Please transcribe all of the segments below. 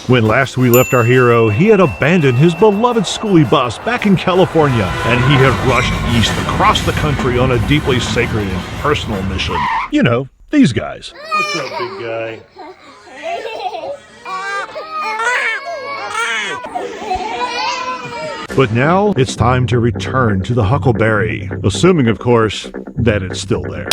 When last we left our hero, he had abandoned his beloved Skoolie bus back in California, and he had rushed east across the country on a deeply sacred and personal mission. You know, these guys. What's up, big guy? But now it's time to return to the Huckleberry, assuming, of course, that it's still there.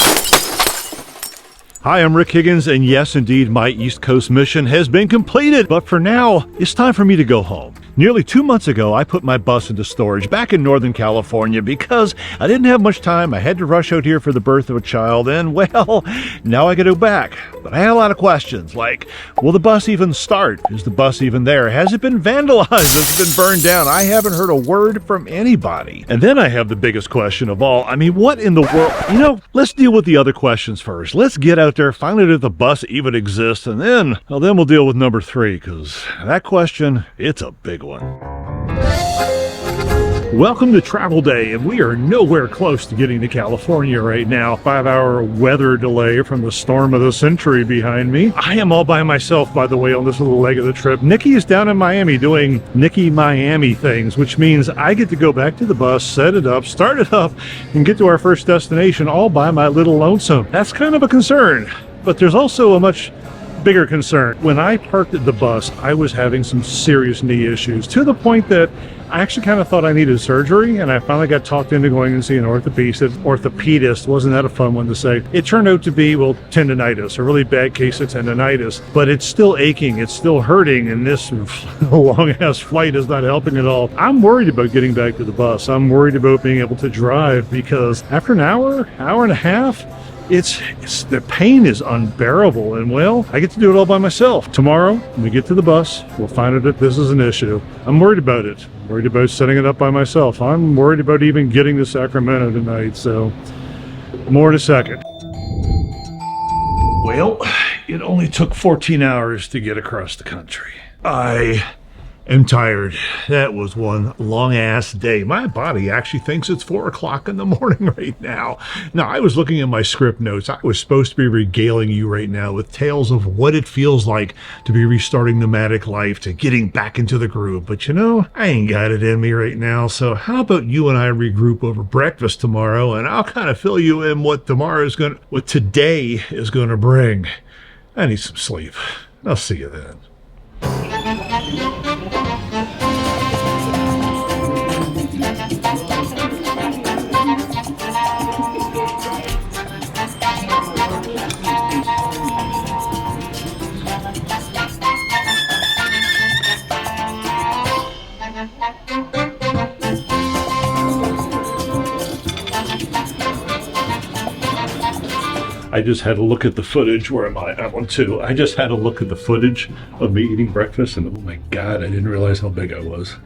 Hi, I'm Rick Higgins, and yes, indeed, my East Coast mission has been completed. But for now, it's time for me to go home. Nearly 2 months ago, I put my bus into storage back in Northern California because I didn't have much time. I had to rush out here for the birth of a child, and well, now I gotta go back. But I had a lot of questions, like, will the bus even start? Is the bus even there? Has it been vandalized? Has it been burned down? I haven't heard a word from anybody. And then I have the biggest question of all. I mean, what in the world? You know, let's deal with the other questions first. Let's get out there, find out if the bus even exists, and then we'll deal with number 3, because that question, it's a big one. Welcome to Travel Day, and we are nowhere close to getting to California right now. 5-hour weather delay from the storm of the century behind me. I am all by myself, by the way, on this little leg of the trip. Nikki is down in Miami doing Nikki Miami things, which means I get to go back to the bus, set it up, start it up, and get to our first destination all by my little lonesome. That's kind of a concern, but there's also a much bigger concern. When I parked at the bus, I was having some serious knee issues, to the point that I actually kind of thought I needed surgery, and I finally got talked into going and seeing an orthopedist. Wasn't that a fun one to say? It turned out to be, well, tendonitis, a really bad case of tendonitis, but it's still aching, it's still hurting, and this long-ass flight is not helping at all. I'm worried about getting back to the bus. I'm worried about being able to drive, because after an hour and a half, the pain is unbearable, and well, I get to do it all by myself. Tomorrow, when we get to the bus, we'll find out if this is an issue. I'm worried about it. I'm worried about setting it up by myself. I'm worried about even getting to Sacramento tonight, so more in a second. Well, it only took 14 hours to get across the country. I am tired. That was one long-ass day. My body actually thinks it's 4 o'clock in the morning right now. Now, I was looking at my script notes. I was supposed to be regaling you right now with tales of what it feels like to be restarting nomadic life, to getting back into the groove. But you know, I ain't got it in me right now. So how about you and I regroup over breakfast tomorrow, and I'll kind of fill you in what today is gonna bring. I need some sleep. I'll see you then. I just had to look at the footage. Where am I? I'm on 2. I just had to look at the footage of me eating breakfast, and oh my God, I didn't realize how big I was.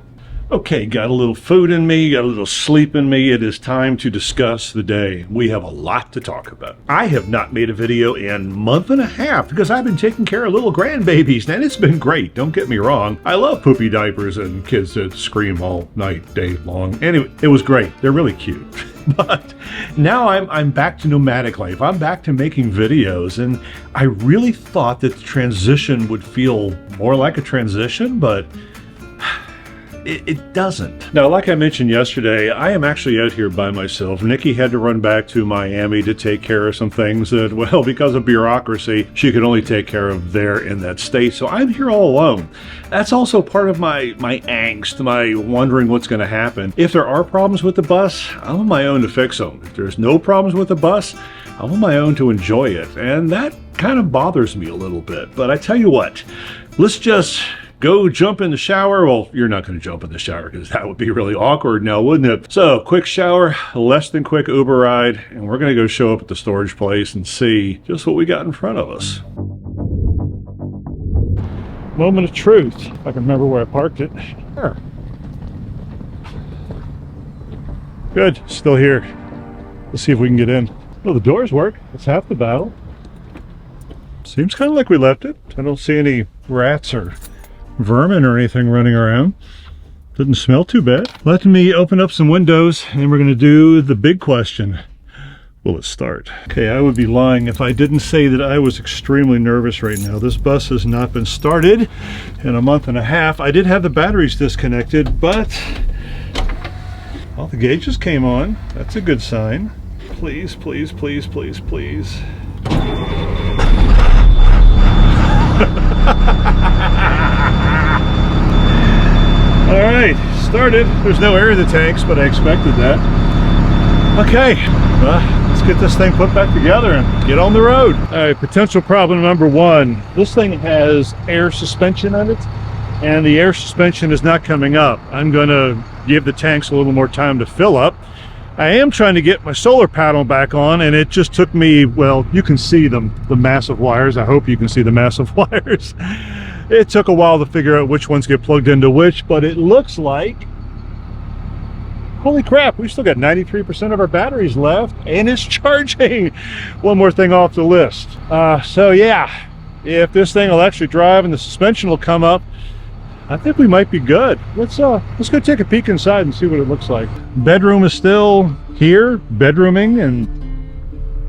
Okay, got a little food in me, got a little sleep in me. It is time to discuss the day. We have a lot to talk about. I have not made a video in a month and a half because I've been taking care of little grandbabies, and it's been great. Don't get me wrong. I love poopy diapers and kids that scream all night, day long. Anyway, it was great. They're really cute. But now I'm back to nomadic life. I'm back to making videos, and I really thought that the transition would feel more like a transition, but it doesn't. Now, like I mentioned yesterday, I am actually out here by myself. Nikki had to run back to Miami to take care of some things that, well, because of bureaucracy, she could only take care of there in that state. So I'm here all alone. That's also part of my angst, my wondering what's going to happen. If there are problems with the bus, I'm on my own to fix them. If there's no problems with the bus, I'm on my own to enjoy it. And that kind of bothers me a little bit. But I tell you what, let's just go jump in the shower. Well, you're not going to jump in the shower because that would be really awkward now, wouldn't it? So, quick shower, less than quick Uber ride, and we're going to go show up at the storage place and see just what we got in front of us. Moment of truth. If I can remember where I parked it. Sure. Good, still here. Let's see if we can get in. Well, the doors work. That's half the battle. Seems kind of like we left it. I don't see any rats or vermin or anything running around. Doesn't smell too bad. Let me open up some windows, and we're going to do the big question. will it start? Okay, I would be lying if I didn't say that I was extremely nervous right now. This bus has not been started in a month and a half. I did have the batteries disconnected, but well, the gauges came on. That's a good sign. Please, please, please, please, please. All right, started. There's no air in the tanks, but I expected that. Okay, let's get this thing put back together and get on the road. All right, potential problem number one. This thing has air suspension on it, and the air suspension is not coming up. I'm gonna give the tanks a little more time to fill up. I am trying to get my solar panel back on, and it just took me, well, you can see the massive wires. I hope you can see the massive wires. It took a while to figure out which ones get plugged into which, but it looks like, holy crap, we've still got 93% of our batteries left, and it's charging. One more thing off the list. So yeah, if this thing will actually drive and the suspension will come up, I think we might be good. Let's go take a peek inside and see what it looks like. Bedroom is still here, bedrooming, and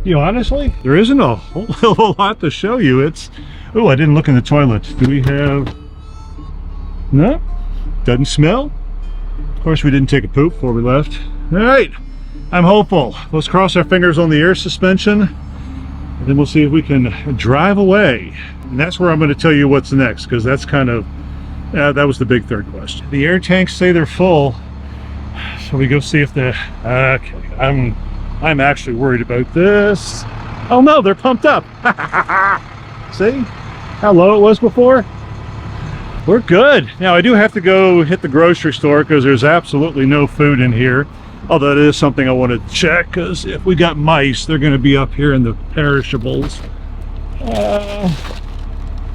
you know, honestly, there isn't a whole lot to show you. It's, oh, I didn't look in the toilet. Do we have, no, doesn't smell. Of course, we didn't take a poop before we left. All right, I'm hopeful. Let's cross our fingers on the air suspension, and then we'll see if we can drive away. And that's where I'm going to tell you what's next, because that's kind of, that was the big third question. The air tanks say they're full, so we go see if the, okay, I'm actually worried about this. Oh no, they're pumped up. See how low it was before? We're good. Now I do have to go hit the grocery store because there's absolutely no food in here. Although it is something I want to check, because if we got mice, they're going to be up here in the perishables.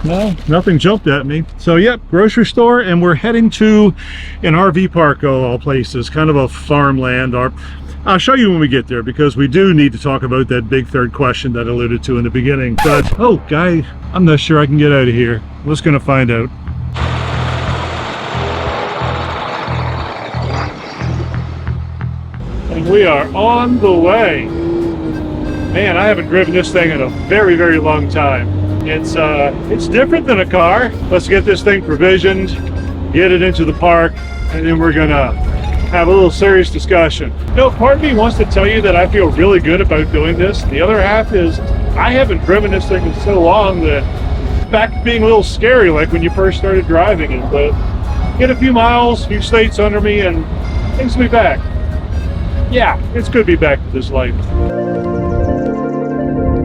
No, nothing jumped at me. So yep, grocery store, and we're heading to an RV park of all places, kind of a farmland. I'll show you when we get there, because we do need to talk about that big third question that I alluded to in the beginning. But, oh, guy, I'm not sure I can get out of here. We're just gonna find out. And we are on the way. Man, I haven't driven this thing in a very, very long time. It's different than a car. Let's get this thing provisioned, get it into the park, and then we're gonna have a little serious discussion. You know, part of me wants to tell you that I feel really good about doing this. The other half is I haven't driven this thing in so long that it's back to being a little scary, like when you first started driving it. But get a few miles, a few states under me, and things will be back. Yeah, it's good to be back to this life.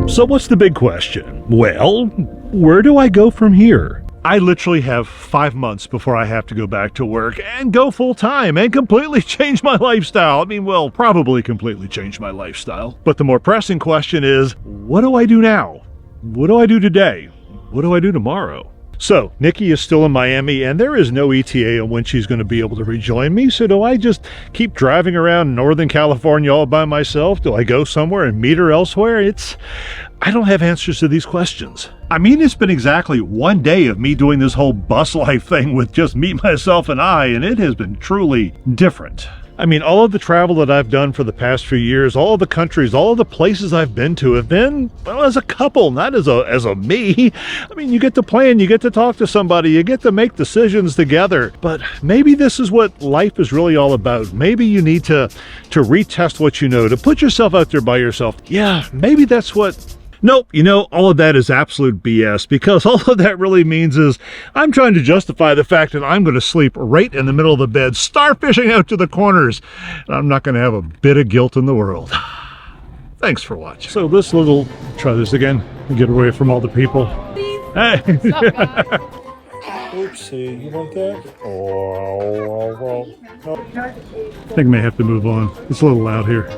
So what's the big question? Well, where do I go from here? I literally have 5 months before I have to go back to work and go full time and completely change my lifestyle. I mean, well, probably completely change my lifestyle. But the more pressing question is, what do I do now? What do I do today? What do I do tomorrow? So, Nikki is still in Miami, and there is no ETA on when she's going to be able to rejoin me. So do I just keep driving around Northern California all by myself? Do I go somewhere and meet her elsewhere? I don't have answers to these questions. I mean, it's been exactly 1 day of me doing this whole bus life thing with just me, myself, and I, and it has been truly different. I mean, all of the travel that I've done for the past few years, all of the countries, all of the places I've been to have been, well, as a couple, not as a me. I mean, you get to plan, you get to talk to somebody, you get to make decisions together. But maybe this is what life is really all about. Maybe you need to retest what you know, to put yourself out there by yourself. Yeah, maybe that's what... Nope, you know, all of that is absolute BS, because all of that really means is I'm trying to justify the fact that I'm going to sleep right in the middle of the bed, starfishing out to the corners, and I'm not going to have a bit of guilt in the world. Thanks for watching. So this little, try this again, and get away from all the people. Hey! Oopsie, you like that? Oh. I think I may have to move on. It's a little loud here.